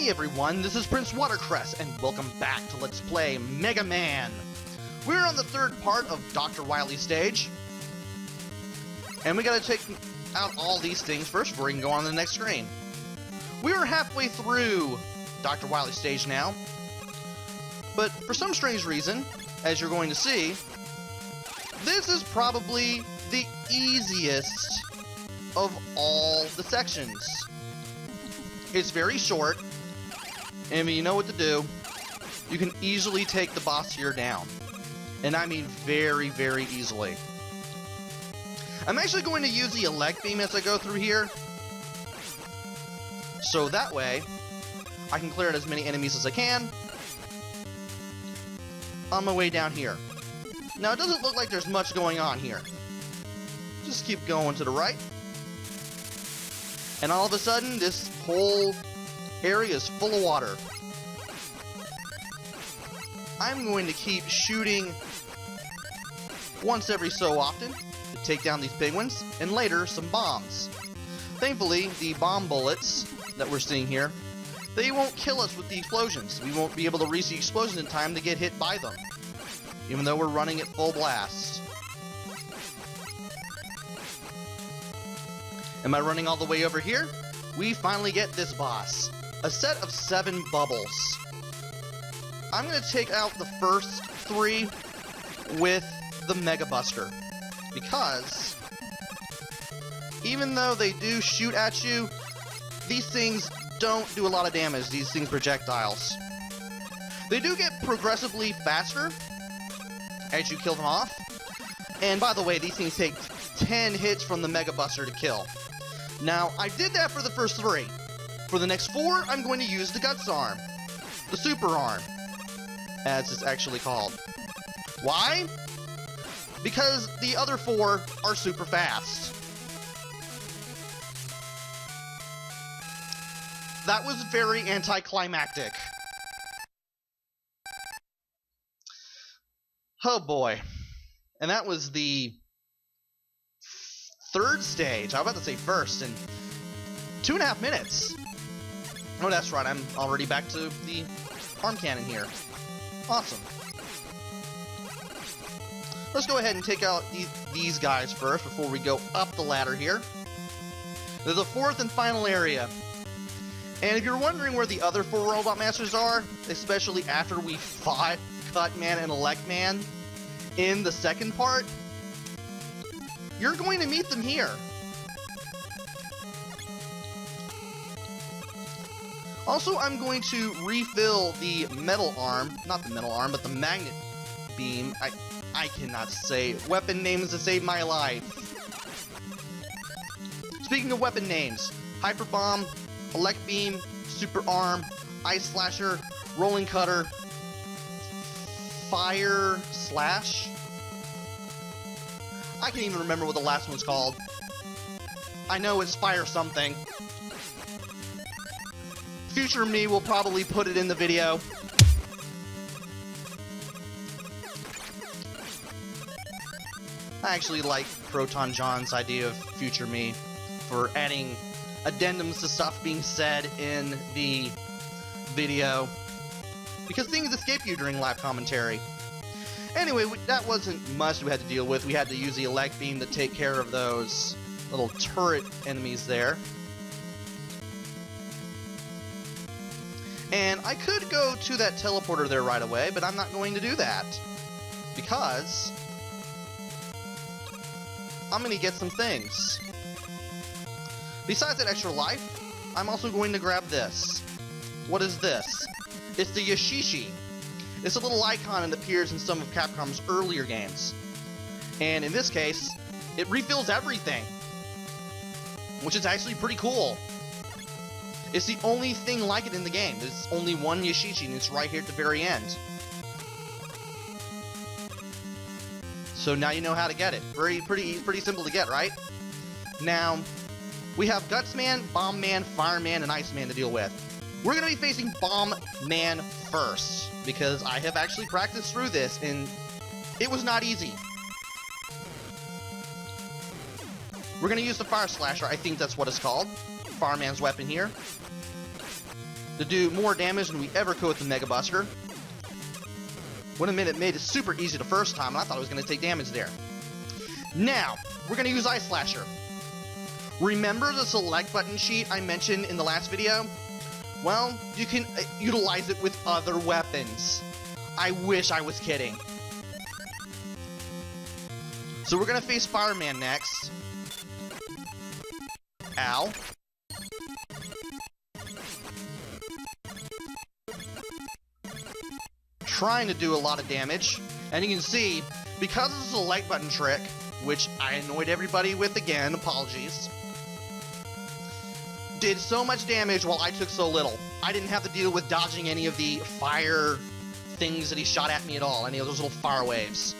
Hey everyone, this is PrinceWatercress, and welcome back to Let's Play Mega Man. We're on the third part of Dr. Wily stage, and we gotta take out all these things first before we can go on to the next screen. We're halfway through Dr. Wily stage now, but for some strange reason, as you're going to see, this is probably the easiest of all the sections. It's very short, and if you know what to do, you can easily take the boss here down. And I mean very, very easily. I'm actually going to use the elect beam as I go through here, so that way I can clear out as many enemies as I can on my way down here. Now it doesn't look like there's much going on here. Just keep going to the right. And all of a sudden, this whole area is full of water. I'm going to keep shooting once every so often to take down these penguins, and later some bombs. Thankfully, the bomb bullets that we're seeing here, they won't kill us with the explosions. We won't be able to reach the explosions in time to get hit by them, even though we're running at full blast. Am I running all the way over here? We finally get this boss. A set of 7 bubbles. I'm going to take out the first 3 with the Mega Buster, because even though they do shoot at you, these things don't do a lot of damage, these things projectiles. They do get progressively faster as you kill them off. And by the way, these things take 10 hits from the Mega Buster to kill. Now, I did that for the first 3. For the next 4, I'm going to use the Guts Arm. The Super Arm, as it's actually called. Why? Because the other 4 are super fast. That was very anticlimactic. Oh boy. And that was the 3rd stage. I was about to say first, in 2.5 minutes. Oh, that's right, I'm already back to the arm cannon here. Awesome. Let's go ahead and take out these guys first before we go up the ladder here. There's a 4th and final area. And if you're wondering where the other 4 Robot Masters are, especially after we fought Cut Man and Elect Man in the 2nd part, you're going to meet them here. Also, I'm going to refill the metal arm, not the metal arm, but the magnet beam. I cannot say weapon names to save my life. Speaking of weapon names, Hyper Bomb, Elect Beam, Super Arm, Ice Slasher, Rolling Cutter, Fire Slash. I can't even remember what the last one's called. I know it's Fire something. Future me will probably put it in the video. I actually like Proton John's idea of future me for adding addendums to stuff being said in the video, because things escape you during live commentary. Anyway, that wasn't much we had to deal with. We had to use the Elect Beam to take care of those little turret enemies there. And I could go to that teleporter there right away, but I'm not going to do that, because I'm going to get some things. Besides that extra life, I'm also going to grab this. What is this? It's the Yashishi. It's a little icon that appears in some of Capcom's earlier games. And in this case, it refills everything, which is actually pretty cool. It's the only thing like it in the game. There's only one Yashishi, and it's right here at the very end. So now you know how to get it. Pretty simple to get, right? Now, we have Guts Man, Bomb Man, Fire Man, and Ice Man to deal with. We're going to be facing Bomb Man first, because I have actually practiced through this, and it was not easy. We're going to use the Fire Slasher, I think that's what it's called. Fireman's weapon here. to do more damage than we ever could with the Mega Buster. Wait a minute, it made it super easy the first time, and I thought it was going to take damage there. Now, we're going to use Ice Slasher. Remember the select button sheet I mentioned in the last video? Well, you can utilize it with other weapons. I wish I was kidding. So we're gonna face Fireman next. Ow. Trying to do a lot of damage. And you can see, because of the select button trick, which I annoyed everybody with again, apologies, did so much damage while I took so little. I didn't have to deal with dodging any of the fire things that he shot at me at all, any of those little fire waves.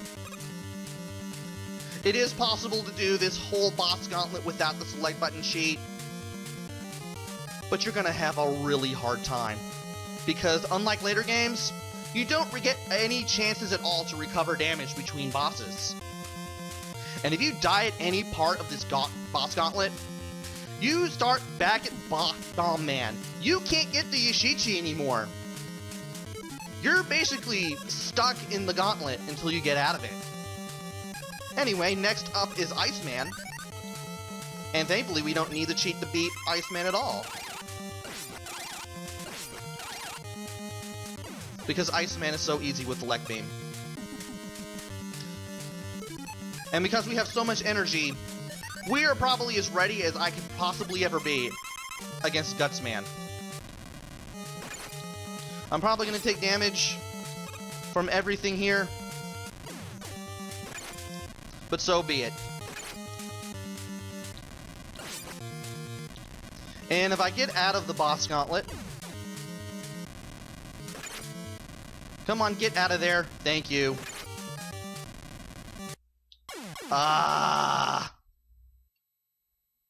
It is possible to do this whole boss gauntlet without the select button sheet, but you're gonna have a really hard time. Because unlike later games, you don't get any chances at all to recover damage between bosses. And if you die at any part of this boss gauntlet, you start back at Bomb Man. You can't get the Yashichi anymore. You're basically stuck in the gauntlet until you get out of it. Anyway, next up is Iceman. And thankfully we don't need the cheat to beat Iceman at all. Because Iceman is so easy with the Elect Beam. And because we have so much energy, we are probably as ready as I could possibly ever be against Gutsman. I'm probably going to take damage from everything here, but so be it. And if I get out of the boss gauntlet... Come on, get out of there. Thank you.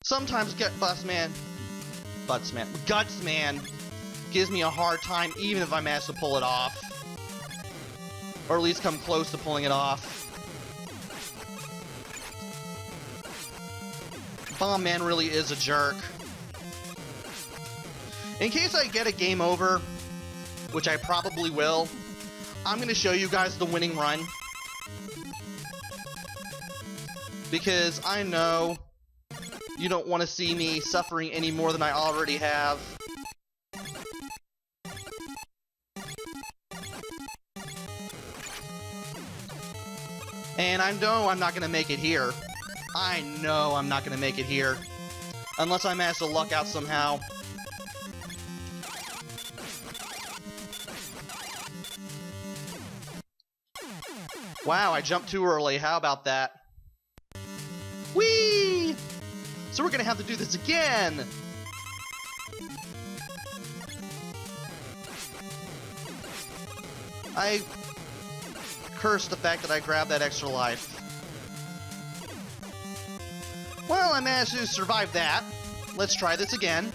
Sometimes Gutsman gives me a hard time even if I manage to pull it off. Or at least come close to pulling it off. Bomb Man really is a jerk. In case I get a game over, which I probably will, I'm going to show you guys the winning run. Because I know you don't want to see me suffering any more than I already have. And I know I'm not going to make it here. I know I'm not going to make it here. Unless I manage to luck out somehow. Wow, I jumped too early. How about that? Whee! So we're gonna have to do this again! I curse the fact that I grabbed that extra life. Well, I managed to survive that. Let's try this again.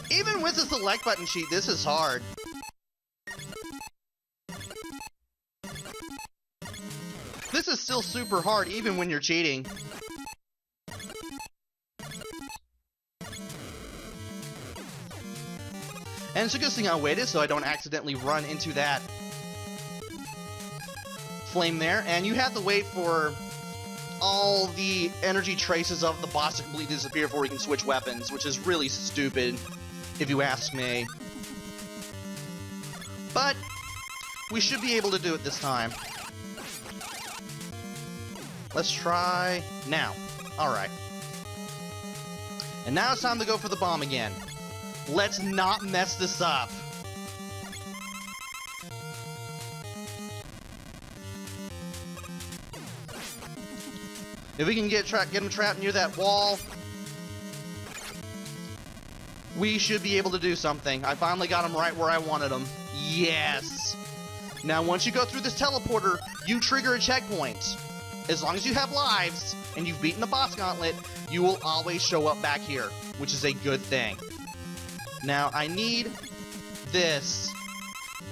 Even with the select button sheet, this is hard. This is still super hard, even when you're cheating. And it's a good thing I waited so I don't accidentally run into that flame there. And you have to wait for all the energy traces of the boss to completely disappear before you can switch weapons, which is really stupid, if you ask me. But we should be able to do it this time. Let's try now. Alright. And now it's time to go for the bomb again. Let's not mess this up. If we can get him trapped near that wall, we should be able to do something. I finally got him right where I wanted him. Yes! Now once you go through this teleporter, you trigger a checkpoint. As long as you have lives, and you've beaten the boss gauntlet, you will always show up back here, which is a good thing. Now, I need this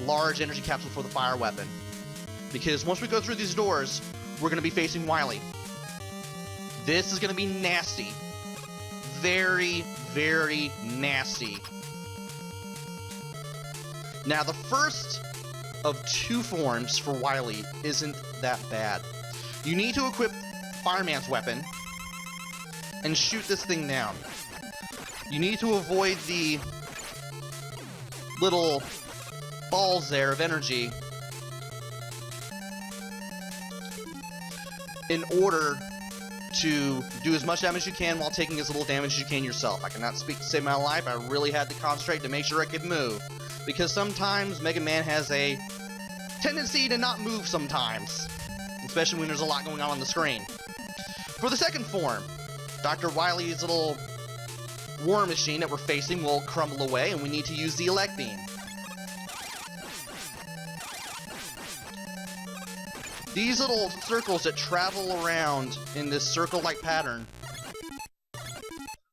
large energy capsule for the fire weapon. Because once we go through these doors, we're going to be facing Wily. This is going to be nasty. Very, very nasty. Now, the first of 2 forms for Wily isn't that bad. You need to equip Fireman's weapon and shoot this thing down. You need to avoid the little balls there of energy in order to do as much damage as you can while taking as little damage as you can yourself. I cannot speak to save my life. I really had to concentrate to make sure I could move, because sometimes Mega Man has a tendency to not move sometimes, especially when there's a lot going on the screen. For the second form, Dr. Wily's little war machine that we're facing will crumble away, and we need to use the Elect Beam. These little circles that travel around in this circle-like pattern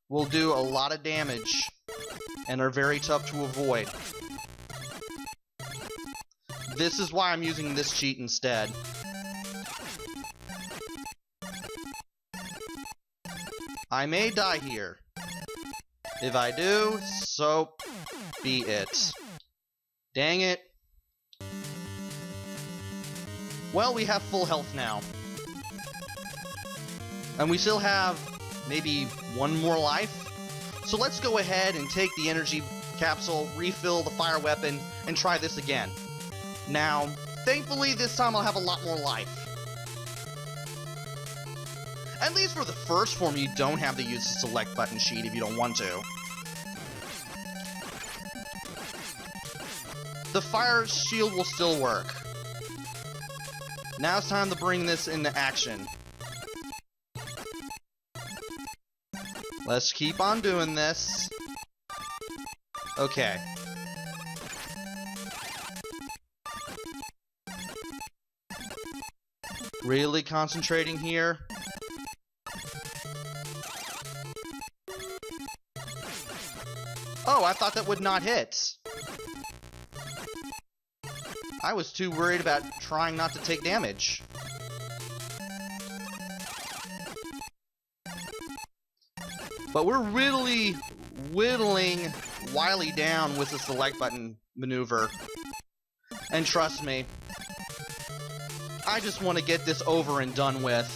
will do a lot of damage and are very tough to avoid. This is why I'm using this cheat instead. I may die here. If I do, so be it. Dang it. Well, we have full health now. And we still have maybe 1 more life. So let's go ahead and take the energy capsule, refill the fire weapon, and try this again. Now, thankfully this time I'll have a lot more life. At least for the first form, you don't have to use the select button sheet if you don't want to. The fire shield will still work. Now it's time to bring this into action. Let's keep on doing this. Okay. Really concentrating here. Oh, I thought that would not hit. I was too worried about trying not to take damage. But we're really whittling Wily down with the select button maneuver. And trust me, I just want to get this over and done with.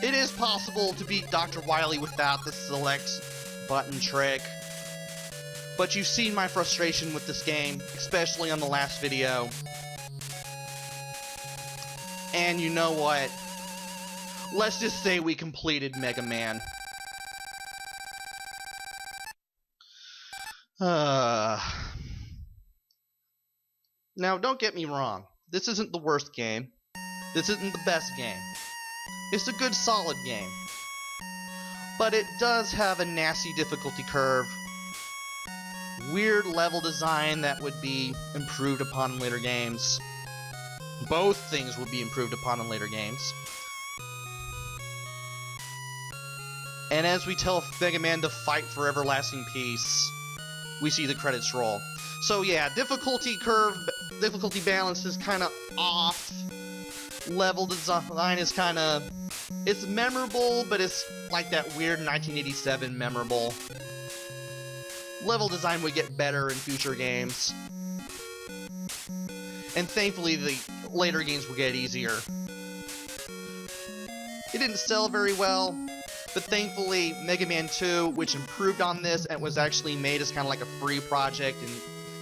It is possible to beat Dr. Wily without the select button trick. But you've seen my frustration with this game, especially on the last video. And you know what? Let's just say we completed Mega Man. Now, don't get me wrong. This isn't the worst game. This isn't the best game. It's a good, solid game. But it does have a nasty difficulty curve. Weird level design that would be improved upon in later games. Both things would be improved upon in later games. And as we tell Mega Man to fight for everlasting peace, we see the credits roll. So yeah, difficulty curve, difficulty balance is kind of off. Level design is kind of... it's memorable, but it's like that weird 1987 memorable. Level design would get better in future games. And thankfully, the later games will get easier. It didn't sell very well, but thankfully, Mega Man 2, which improved on this and was actually made as kind of like a free project and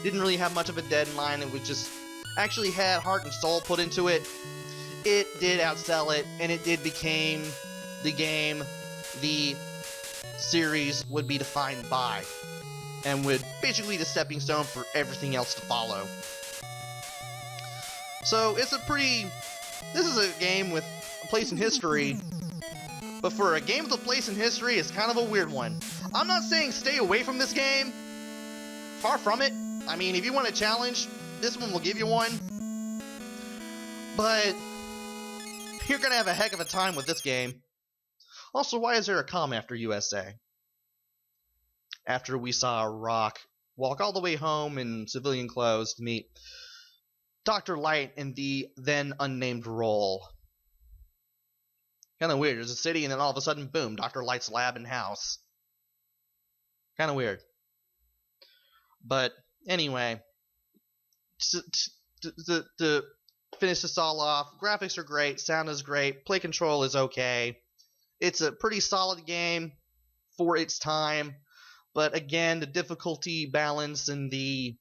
didn't really have much of a deadline, it was just actually had heart and soul put into it. It did outsell it, and it did become the game the series would be defined by, and would basically be the stepping stone for everything else to follow. So it's a pretty... this is a game with a place in history, but for a game with a place in history, it's kind of a weird one. I'm not saying stay away from this game. Far from it. I mean, if you want a challenge, this one will give you one. But you're gonna have a heck of a time with this game. Also, why is there a comma after USA? After we saw Rock walk all the way home in civilian clothes to meet Dr. Light in the then unnamed role. Kinda weird. There's a city and then all of a sudden, boom, Dr. Light's lab and house. Kinda weird. But anyway, to finish this all off, graphics are great, sound is great, play control is okay. It's a pretty solid game for its time, but again, the difficulty balance and the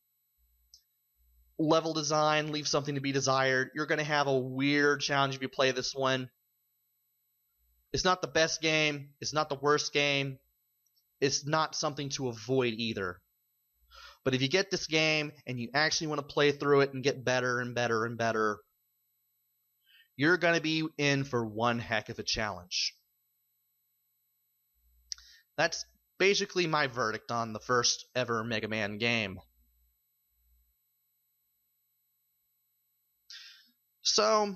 level design leaves something to be desired. You're going to have a weird challenge if you play this one. It's not the best game, it's not the worst game, it's not something to avoid either. But if you get this game and you actually want to play through it and get better and better and better, you're going to be in for one heck of a challenge. That's basically my verdict on the first ever Mega Man game. So,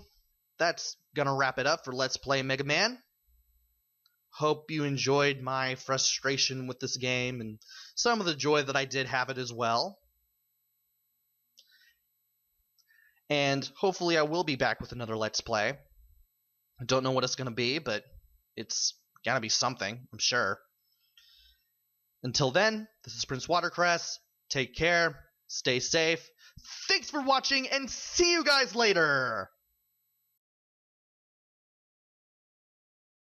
that's going to wrap it up for Let's Play Mega Man. Hope you enjoyed my frustration with this game and some of the joy that I did have it as well. And hopefully I will be back with another Let's Play. I don't know what it's going to be, but it's going to be something, I'm sure. Until then, this is PrinceWatercress. Take care, stay safe. Thanks for watching, and see you guys later!